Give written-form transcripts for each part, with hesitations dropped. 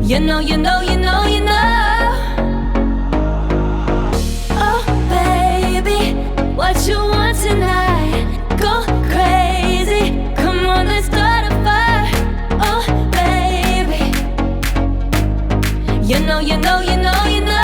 You know, you know, you know, you know. Oh, baby, what you want tonight? Go crazy, come on, let's start a fire. Oh, baby, you know, you know, you know, you know.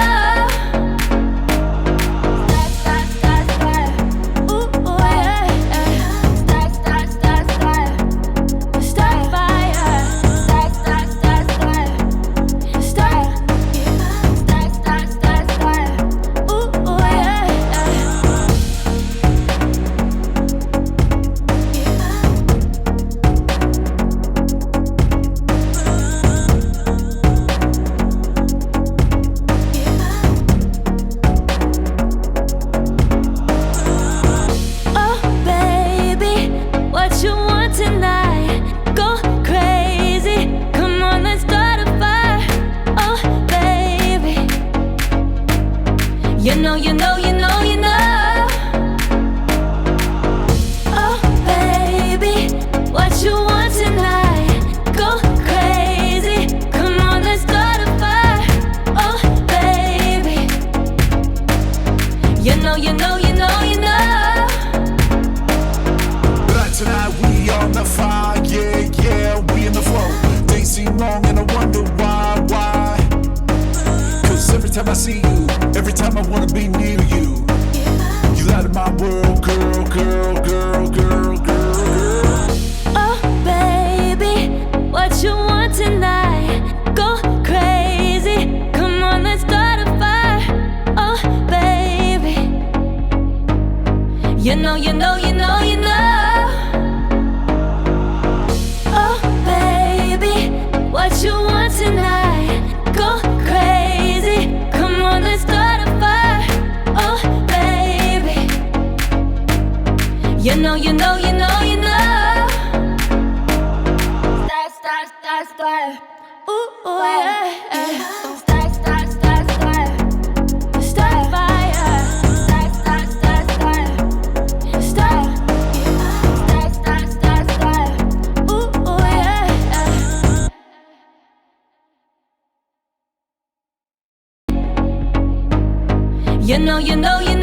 You know, you know, you know, you know. Oh, baby, what you want tonight? Go crazy, come on, let's start a fire. Oh, baby, you know, you know, you know, you know. But tonight we on the fire, yeah, yeah, we in the flow. They seem long and I wonder why. Cause every time I see you, every time I wanna be near you, you light up my world, girl, girl, girl, girl, girl. Oh, baby, what you want tonight? Go crazy, come on, let's start a fire. Oh, baby, you know, you know, you know, you know. Oh, baby, what you want tonight? Go crazy, come on, let's start a fire. Oh, baby, you know, you know, you know, you know. Start. Ooh, yeah. Start fire. Start. Ooh, yeah. You know, you know, you know.